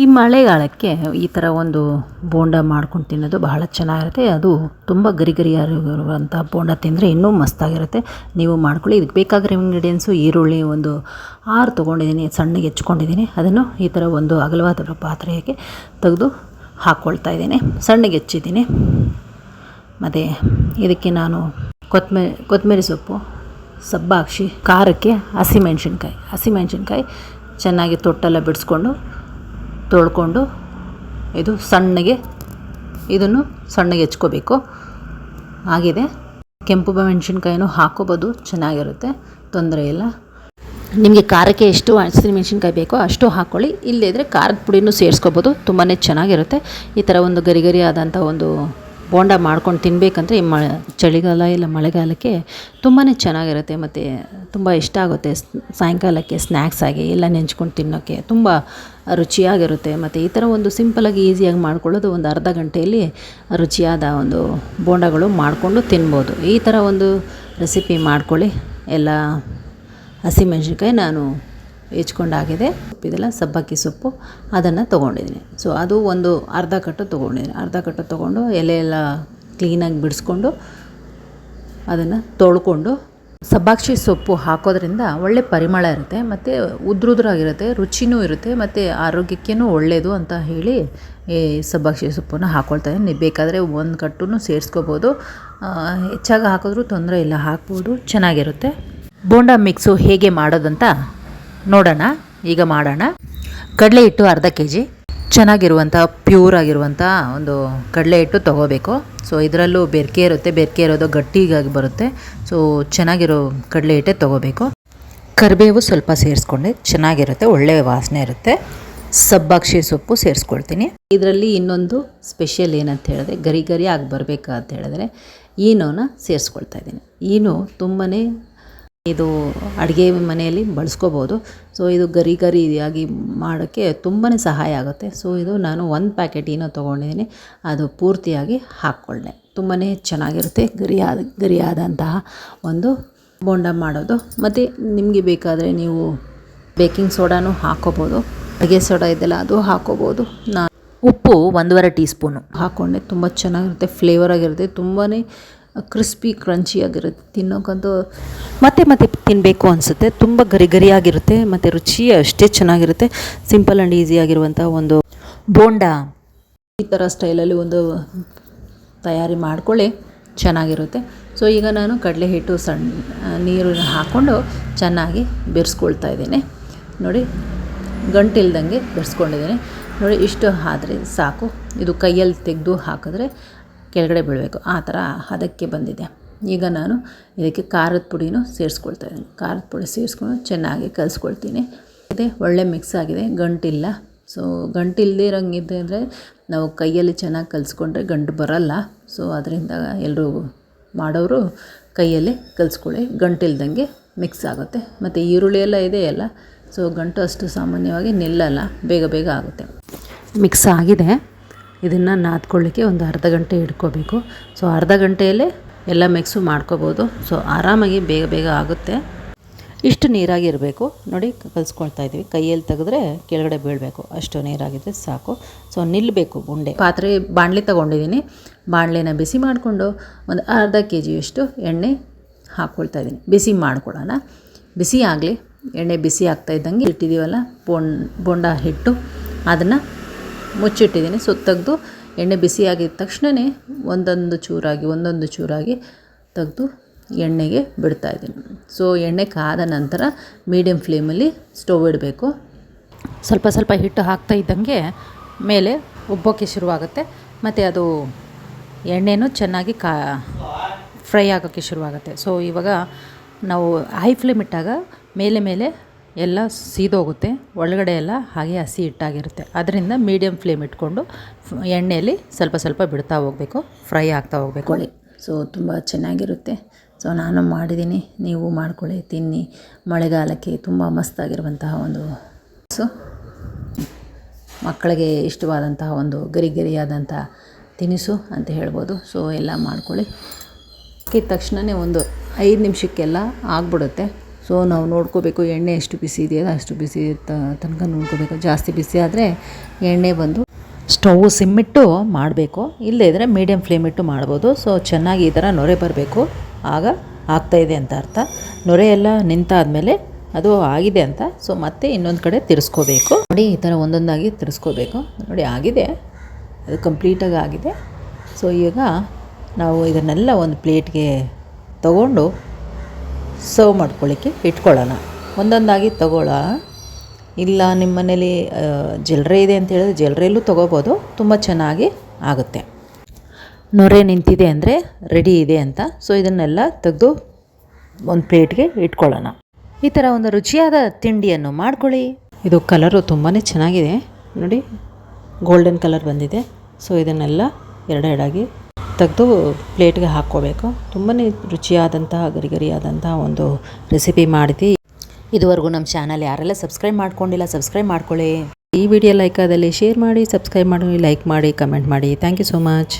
ಈ ಮಳೆಗಾಲಕ್ಕೆ ಈ ಥರ ಒಂದು ಬೋಂಡ ಮಾಡ್ಕೊಂಡು ತಿನ್ನೋದು ಬಹಳ ಚೆನ್ನಾಗಿರುತ್ತೆ. ಅದು ತುಂಬ ಗರಿ ಗರಿಯಾಗಿರುವಂಥ ಬೋಂಡ ತಿಂದರೆ ಇನ್ನೂ ಮಸ್ತಾಗಿರುತ್ತೆ. ನೀವು ಮಾಡ್ಕೊಳ್ಳಿ. ಇದಕ್ಕೆ ಬೇಕಾಗಿರೋ ಇಂಗ್ರೀಡಿಯೆಂಟ್ಸು ಈರುಳ್ಳಿ ಒಂದು 6 ತೊಗೊಂಡಿದ್ದೀನಿ, ಸಣ್ಣಗೆ ಹೆಚ್ಕೊಂಡಿದ್ದೀನಿ. ಅದನ್ನು ಈ ಥರ ಒಂದು ಅಗಲವಾದ ಪಾತ್ರೆಗೆ ತೆಗೆದು ಹಾಕ್ಕೊಳ್ತಾ ಇದ್ದೀನಿ, ಸಣ್ಣಗೆ ಹೆಚ್ಚಿದ್ದೀನಿ. ಮತ್ತು ಇದಕ್ಕೆ ನಾನು ಕೊತ್ತಂಬರಿ ಸೊಪ್ಪು, ಸಬ್ಬಾಕ್ಷಿ, ಖಾರಕ್ಕೆ ಹಸಿಮೆಣ್ಸಿನ್ಕಾಯಿ ಚೆನ್ನಾಗಿ ತೊಟ್ಟೆಲ್ಲ ಬಿಡಿಸ್ಕೊಂಡು ತೊಳ್ಕೊಂಡು ಇದನ್ನು ಸಣ್ಣಗೆ ಹೆಚ್ಕೋಬೇಕು. ಆಗಿದೆ. ಕೆಂಪು ಮೆಣಸಿನ್ಕಾಯಿನೂ ಹಾಕೋಬೋದು, ಚೆನ್ನಾಗಿರುತ್ತೆ, ತೊಂದರೆ ಇಲ್ಲ. ನಿಮಗೆ ಖಾರಕ್ಕೆ ಎಷ್ಟು ಹಸಿಮೆಣ್ಸಿನ್ಕಾಯಿ ಬೇಕೋ ಅಷ್ಟು ಹಾಕ್ಕೊಳ್ಳಿ. ಇಲ್ಲದಿದ್ದರೆ ಖಾರದ ಪುಡಿನೂ ಸೇರಿಸ್ಕೋಬೋದು, ತುಂಬಾ ಚೆನ್ನಾಗಿರುತ್ತೆ. ಈ ಥರ ಒಂದು ಗರಿ ಆದಂಥ ಒಂದು ಬೋಂಡ ಮಾಡ್ಕೊಂಡು ತಿನ್ನಬೇಕಂದ್ರೆ ಈ ಚಳಿಗಾಲ ಇಲ್ಲ ಮಳೆಗಾಲಕ್ಕೆ ತುಂಬಾ ಚೆನ್ನಾಗಿರುತ್ತೆ. ಮತ್ತು ತುಂಬ ಇಷ್ಟ ಆಗುತ್ತೆ. ಸಾಯಂಕಾಲಕ್ಕೆ ಸ್ನ್ಯಾಕ್ಸ್ ಆಗಿ ಎಲ್ಲ ನೆಂಚ್ಕೊಂಡು ತಿನ್ನೋಕ್ಕೆ ತುಂಬ ರುಚಿಯಾಗಿರುತ್ತೆ. ಮತ್ತು ಈ ಥರ ಒಂದು ಸಿಂಪಲಾಗಿ ಈಸಿಯಾಗಿ ಮಾಡ್ಕೊಳ್ಳೋದು ಒಂದು ಅರ್ಧ ಗಂಟೆಯಲ್ಲಿ ರುಚಿಯಾದ ಒಂದು ಬೋಂಡಗಳು ಮಾಡಿಕೊಂಡು ತಿನ್ಬೋದು. ಈ ಥರ ಒಂದು ರೆಸಿಪಿ ಮಾಡ್ಕೊಳ್ಳಿ. ಎಲ್ಲ ಹಸಿಮೆಣ್ಸಿನ್ಕಾಯಿ ನಾನು ಹೆಚ್ಕೊಂಡಾಗಿದೆ. ಇದೆಲ್ಲ ಸಬ್ಬಕ್ಕಿ ಸೊಪ್ಪು ಅದನ್ನು ತೊಗೊಂಡಿದ್ದೀನಿ. ಸೊ ಅದು ಒಂದು ಅರ್ಧ ಕಟ್ಟು ತೊಗೊಂಡು ಎಲೆ ಎಲ್ಲ ಕ್ಲೀನಾಗಿ ಬಿಡಿಸ್ಕೊಂಡು ಅದನ್ನು ತೊಳ್ಕೊಂಡು, ಸಬ್ಬಕ್ಕಿ ಸೊಪ್ಪು ಹಾಕೋದ್ರಿಂದ ಒಳ್ಳೆ ಪರಿಮಳ ಇರುತ್ತೆ ಮತ್ತು ಉದ್ರುದ್ರಾಗಿರುತ್ತೆ, ರುಚಿನೂ ಇರುತ್ತೆ ಮತ್ತು ಆರೋಗ್ಯಕ್ಕೇನೂ ಒಳ್ಳೆಯದು ಅಂತ ಹೇಳಿ ಈ ಸಬ್ಬಕ್ಕಿ ಸೊಪ್ಪನ್ನು ಹಾಕ್ಕೊಳ್ತಾ ಇದ್ದೀನಿ. ಬೇಕಾದರೆ ಒಂದು ಕಟ್ಟೂ ಸೇರಿಸ್ಕೋಬೋದು, ಹೆಚ್ಚಾಗಿ ಹಾಕಿದ್ರೂ ತೊಂದರೆ ಇಲ್ಲ, ಹಾಕ್ಬೋದು, ಚೆನ್ನಾಗಿರುತ್ತೆ. ಬೋಂಡ ಮಿಕ್ಸು ಹೇಗೆ ಮಾಡೋದಂತ ನೋಡೋಣ. ಈಗ ಮಾಡೋಣ. ಕಡಲೆ ಹಿಟ್ಟು ಅರ್ಧ kg, ಚೆನ್ನಾಗಿರುವಂಥ ಪ್ಯೂರ್ ಆಗಿರುವಂಥ ಒಂದು ಕಡಲೆ ಹಿಟ್ಟು ತೊಗೋಬೇಕು. ಸೊ ಇದರಲ್ಲೂ ಬೆರಕೆ ಇರುತ್ತೆ, ಬೆರಕೆ ಇರೋದು ಗಟ್ಟಿಗಾಗಿ ಬರುತ್ತೆ. ಸೊ ಚೆನ್ನಾಗಿರೋ ಕಡಲೆ ಹಿಟ್ಟೆ ತೊಗೋಬೇಕು. ಕರಿಬೇವು ಸ್ವಲ್ಪ ಸೇರಿಸ್ಕೊಂಡೆ ಚೆನ್ನಾಗಿರುತ್ತೆ, ಒಳ್ಳೆಯ ವಾಸನೆ ಇರುತ್ತೆ. ಸಬ್ಬಕ್ಕಿ ಸೊಪ್ಪು ಸೇರಿಸ್ಕೊಳ್ತೀನಿ. ಇದರಲ್ಲಿ ಇನ್ನೊಂದು ಸ್ಪೆಷಲ್ ಏನಂತ ಹೇಳಿದ್ರೆ, ಗರಿ ಆಗಿ ಬರಬೇಕಾ ಅಂತ ಹೇಳಿದ್ರೆ ಈನೋನ ಸೇರಿಸ್ಕೊಳ್ತಾ ಇದ್ದೀನಿ. ಈನು ತುಂಬಾ ಇದು ಅಡುಗೆ ಮನೆಯಲ್ಲಿ ಬಳಸ್ಕೋಬೋದು. ಸೊ ಇದು ಗರಿಯಾಗಿ ಮಾಡೋಕ್ಕೆ ತುಂಬಾ ಸಹಾಯ ಆಗುತ್ತೆ. ಸೊ ಇದು ನಾನು 1 ಪ್ಯಾಕೆಟ್ ಏನೋ ತೊಗೊಂಡಿದ್ದೀನಿ, ಅದು ಪೂರ್ತಿಯಾಗಿ ಹಾಕ್ಕೊಂಡೆ. ತುಂಬಾ ಚೆನ್ನಾಗಿರುತ್ತೆ ಗರಿಯಾದಂತಹ ಒಂದು ಬೋಂಡ ಮಾಡೋದು. ಮತ್ತು ನಿಮಗೆ ಬೇಕಾದರೆ ನೀವು ಬೇಕಿಂಗ್ ಸೋಡಾನು ಹಾಕ್ಕೋಬೋದು, ಅಡುಗೆ ಸೋಡಾ ಇದೆಲ್ಲ ಅದು ಹಾಕ್ಕೋಬೋದು. ಉಪ್ಪು 1.5 ಟೀ ಸ್ಪೂನು ಹಾಕ್ಕೊಂಡೆ. ತುಂಬ ಚೆನ್ನಾಗಿರುತ್ತೆ, ಫ್ಲೇವರ್ ಆಗಿರುತ್ತೆ, ತುಂಬಾ ಕ್ರಿಸ್ಪಿ ಕ್ರಂಚಿಯಾಗಿರುತ್ತೆ, ತಿನ್ನೋಕ್ಕಂತೂ ಮತ್ತೆ ತಿನ್ನಬೇಕು ಅನಿಸುತ್ತೆ. ತುಂಬ ಗರಿಯಾಗಿರುತ್ತೆ ಮತ್ತು ರುಚಿ ಅಷ್ಟೇ ಚೆನ್ನಾಗಿರುತ್ತೆ. ಸಿಂಪಲ್ ಆ್ಯಂಡ್ ಈಸಿಯಾಗಿರುವಂಥ ಒಂದು ಬೋಂಡ ಈ ಥರ ಸ್ಟೈಲಲ್ಲಿ ಒಂದು ತಯಾರಿ ಮಾಡ್ಕೊಳ್ಳಿ, ಚೆನ್ನಾಗಿರುತ್ತೆ. ಸೊ ಈಗ ನಾನು ಕಡಲೆ ಹಿಟ್ಟು ನೀರನ್ನು ಹಾಕ್ಕೊಂಡು ಚೆನ್ನಾಗಿ ಬೆರೆಸ್ಕೊಳ್ತಾ ಇದ್ದೀನಿ. ನೋಡಿ, ಗಂಟಿಲ್ದಂಗೆ ಬೆರೆಸ್ಕೊಂಡಿದ್ದೀನಿ. ನೋಡಿ, ಇಷ್ಟು ಆದರೆ ಸಾಕು. ಇದು ಕೈಯಲ್ಲಿ ತೆಗೆದು ಹಾಕಿದ್ರೆ ಕೆಳಗಡೆ ಬೀಳಬೇಕು, ಆ ಥರ ಹದಕ್ಕೆ ಬಂದಿದೆ. ಈಗ ನಾನು ಇದಕ್ಕೆ ಖಾರದ ಪುಡಿನೂ ಸೇರಿಸ್ಕೊಳ್ತಾ ಇದ್ದೀನಿ. ಖಾರದ ಪುಡಿ ಸೇರಿಸ್ಕೊಂಡು ಚೆನ್ನಾಗಿ ಕಲಿಸ್ಕೊಳ್ತೀನಿ. ಅದೇ ಒಳ್ಳೆ ಮಿಕ್ಸ್ ಆಗಿದೆ, ಗಂಟಿಲ್ಲ. ಸೊ ಗಂಟಿಲ್ಲದೆ ಇರೋಂಗಿದೆ ಅಂದರೆ ನಾವು ಕೈಯಲ್ಲಿ ಚೆನ್ನಾಗಿ ಕಲಿಸ್ಕೊಂಡ್ರೆ ಗಂಟು ಬರಲ್ಲ. ಸೊ ಅದರಿಂದ ಎಲ್ಲರೂ ಮಾಡೋರು ಕೈಯಲ್ಲಿ ಕಲಿಸ್ಕೊಳ್ಳಿ, ಗಂಟಿಲ್ದಂಗೆ ಮಿಕ್ಸ್ ಆಗುತ್ತೆ. ಮತ್ತು ಈರುಳ್ಳಿ ಎಲ್ಲ ಇದೆಯಲ್ಲ, ಸೊ ಗಂಟು ಅಷ್ಟು ಸಾಮಾನ್ಯವಾಗಿ ನಿಲ್ಲಲ್ಲ, ಬೇಗ ಆಗುತ್ತೆ. ಮಿಕ್ಸ್ ಆಗಿದೆ. ಇದನ್ನು ನಾದ್ಕೊಳ್ಳಿಕ್ಕೆ ಒಂದು ಅರ್ಧ ಗಂಟೆ ಇಟ್ಕೋಬೇಕು. ಸೊ ಅರ್ಧ ಗಂಟೆಯಲ್ಲೇ ಎಲ್ಲ ಮಿಕ್ಸು ಮಾಡ್ಕೋಬೋದು. ಸೊ ಆರಾಮಾಗಿ ಬೇಗ ಆಗುತ್ತೆ. ಇಷ್ಟು ನೀರಾಗಿರಬೇಕು. ನೋಡಿ, ಕಲಿಸ್ಕೊಳ್ತಾ ಇದ್ದೀವಿ. ಕೈಯಲ್ಲಿ ತೆಗೆದ್ರೆ ಕೆಳಗಡೆ ಬೀಳಬೇಕು, ಅಷ್ಟು ನೀರಾಗಿದ್ದರೆ ಸಾಕು. ಸೊ ನಿಲ್ಲಬೇಕು ಉಂಡೆ. ಬಾಣಲೆ ತೊಗೊಂಡಿದ್ದೀನಿ. ಬಾಣಲೆನ ಬಿಸಿ ಮಾಡಿಕೊಂಡು ಒಂದು ಅರ್ಧ kgಯಷ್ಟು ಎಣ್ಣೆ ಹಾಕ್ಕೊಳ್ತಾ ಇದ್ದೀನಿ. ಬಿಸಿ ಮಾಡ್ಕೊಳ್ಳೋಣ. ಬಿಸಿ ಆಗಲಿ. ಎಣ್ಣೆ ಬಿಸಿ ಆಗ್ತಾ ಇದ್ದಂಗೆ ಇಟ್ಟಿದ್ದೀವಲ್ಲ ಬೋಂಡ ಹಿಟ್ಟು, ಅದನ್ನು ಮುಚ್ಚಿಟ್ಟಿದ್ದೀನಿ. ಸೊ ತೆಗೆದು ಎಣ್ಣೆ ಬಿಸಿಯಾಗಿದ್ದ ತಕ್ಷಣವೇ ಒಂದೊಂದು ಚೂರಾಗಿ ತೆಗೆದು ಎಣ್ಣೆಗೆ ಬಿಡ್ತಾಯಿದ್ದೀನಿ. ಸೊ ಎಣ್ಣೆ ಕಾದ ನಂತರ ಮೀಡಿಯಮ್ ಫ್ಲೇಮಲ್ಲಿ ಸ್ಟವ್ ಇಡಬೇಕು. ಸ್ವಲ್ಪ ಹಿಟ್ಟು ಹಾಕ್ತಾ ಇದ್ದಂಗೆ ಮೇಲೆ ಉಬ್ಬೋಕ್ಕೆ ಶುರುವಾಗುತ್ತೆ ಮತ್ತು ಅದು ಎಣ್ಣೆನೂ ಚೆನ್ನಾಗಿ ಫ್ರೈ ಆಗೋಕ್ಕೆ ಶುರುವಾಗುತ್ತೆ. ಸೊ ಇವಾಗ ನಾವು ಹೈ ಫ್ಲೇಮ್ ಇಟ್ಟಾಗ ಮೇಲೆ ಎಲ್ಲ ಸೀದೋಗುತ್ತೆ, ಒಳಗಡೆ ಎಲ್ಲ ಹಾಗೆ ಹಸಿ ಹಿಟ್ಟಾಗಿರುತ್ತೆ. ಅದರಿಂದ ಮೀಡಿಯಮ್ ಫ್ಲೇಮ್ ಇಟ್ಕೊಂಡು ಎಣ್ಣೆಯಲ್ಲಿ ಸ್ವಲ್ಪ ಬಿಡ್ತಾ ಹೋಗಬೇಕು, ಫ್ರೈ ಆಗ್ತಾ ಹೋಗಬೇಕು. ಸೊ ತುಂಬ ಚೆನ್ನಾಗಿರುತ್ತೆ. ಸೊ ನಾನು ಮಾಡಿದ್ದೀನಿ, ನೀವು ಮಾಡ್ಕೊಳ್ಳಿ, ತಿನ್ನಿ. ಮಳೆಗಾಲಕ್ಕೆ ತುಂಬ ಮಸ್ತಾಗಿರುವಂತಹ ಒಂದು ಮಕ್ಕಳಿಗೆ ಇಷ್ಟವಾದಂತಹ ಒಂದು ಗರಿಯಾದಂಥ ತಿನಿಸು ಅಂತ ಹೇಳ್ಬೋದು. ಸೊ ಎಲ್ಲ ಮಾಡ್ಕೊಳ್ಳಿ. ಹಾಕಿದ ತಕ್ಷಣವೇ ಒಂದು 5 ನಿಮಿಷಕ್ಕೆಲ್ಲ ಆಗಿಬಿಡುತ್ತೆ. ಸೊ ನಾವು ನೋಡ್ಕೋಬೇಕು ಎಣ್ಣೆ ಎಷ್ಟು ಬಿಸಿ ಇದೆಯೋ ಅಷ್ಟು ಬಿಸಿ ತನಕ ನೋಡ್ಕೋಬೇಕು. ಜಾಸ್ತಿ ಬಿಸಿ ಆದರೆ ಎಣ್ಣೆ ಬಂದು ಸ್ಟವ್ ಸಿಮ್ಮಿಟ್ಟು ಮಾಡಬೇಕು, ಇಲ್ಲದೇ ಇದ್ದರೆ ಮೀಡಿಯಮ್ ಫ್ಲೇಮ್ ಇಟ್ಟು ಮಾಡ್ಬೋದು. ಸೊ ಚೆನ್ನಾಗಿ ಈ ಥರ ನೊರೆ ಬರಬೇಕು, ಆಗ ಆಗ್ತಾಯಿದೆ ಅಂತ ಅರ್ಥ. ನೊರೆ ಎಲ್ಲ ನಿಂತಾದಮೇಲೆ ಅದು ಆಗಿದೆ ಅಂತ. ಸೊ ಮತ್ತೆ ಇನ್ನೊಂದು ಕಡೆ ತಿರ್ಸ್ಕೋಬೇಕು. ನೋಡಿ ಈ ಥರ ಒಂದೊಂದಾಗಿ ತಿರ್ಸ್ಕೋಬೇಕು. ನೋಡಿ ಆಗಿದೆ, ಅದು ಕಂಪ್ಲೀಟಾಗಿ ಆಗಿದೆ. ಸೊ ಈಗ ನಾವು ಇದನ್ನೆಲ್ಲ ಒಂದು ಪ್ಲೇಟ್ಗೆ ತಗೊಂಡು ಸರ್ವ್ ಮಾಡ್ಕೊಳ್ಳಿಕ್ಕೆ ಇಟ್ಕೊಳ್ಳೋಣ. ಒಂದೊಂದಾಗಿ ತಗೊಳ್ಳೋಣ. ಇಲ್ಲ ನಿಮ್ಮ ಮನೇಲಿ ಜಲ್ರೆ ಇದೆ ಅಂತ ಹೇಳಿದ್ರೆ ಜಲ್ರೆಯಲ್ಲೂ ತೊಗೋಬೋದು, ತುಂಬ ಚೆನ್ನಾಗಿ ಆಗುತ್ತೆ. ನೊರೆ ನಿಂತಿದೆ ಅಂದರೆ ರೆಡಿ ಇದೆ ಅಂತ. ಸೊ ಇದನ್ನೆಲ್ಲ ತೆಗೆದು ಒಂದು ಪ್ಲೇಟ್ಗೆ ಇಟ್ಕೊಳ್ಳೋಣ. ಈ ಥರ ಒಂದು ರುಚಿಯಾದ ತಿಂಡಿಯನ್ನು ಮಾಡ್ಕೊಳ್ಳಿ. ಇದು ಕಲರು ತುಂಬಾ ಚೆನ್ನಾಗಿದೆ ನೋಡಿ, ಗೋಲ್ಡನ್ ಕಲರ್ ಬಂದಿದೆ. ಸೊ ಇದನ್ನೆಲ್ಲ ಎರಡೆರಡಾಗಿ ತೆಗೆದು ಪ್ಲೇಟ್ಗೆ ಹಾಕ್ಕೋಬೇಕು. ತುಂಬಾ ರುಚಿಯಾದಂತಹ ಗರಿಗರಿಯಾದಂತಹ ಒಂದು ರೆಸಿಪಿ ಮಾಡಿದ್ವಿ. ಇದುವರೆಗೂ ನಮ್ಮ ಚಾನಲ್ ಯಾರೆಲ್ಲ ಸಬ್ಸ್ಕ್ರೈಬ್ ಮಾಡ್ಕೊಂಡಿಲ್ಲ ಸಬ್ಸ್ಕ್ರೈಬ್ ಮಾಡ್ಕೊಳ್ಳಿ. ಈ ವಿಡಿಯೋ ಲೈಕ್ ಆದಲ್ಲಿ ಶೇರ್ ಮಾಡಿ, ಸಬ್ಸ್ಕ್ರೈಬ್ ಮಾಡಿ, ಲೈಕ್ ಮಾಡಿ, ಕಮೆಂಟ್ ಮಾಡಿ. Thank you so much.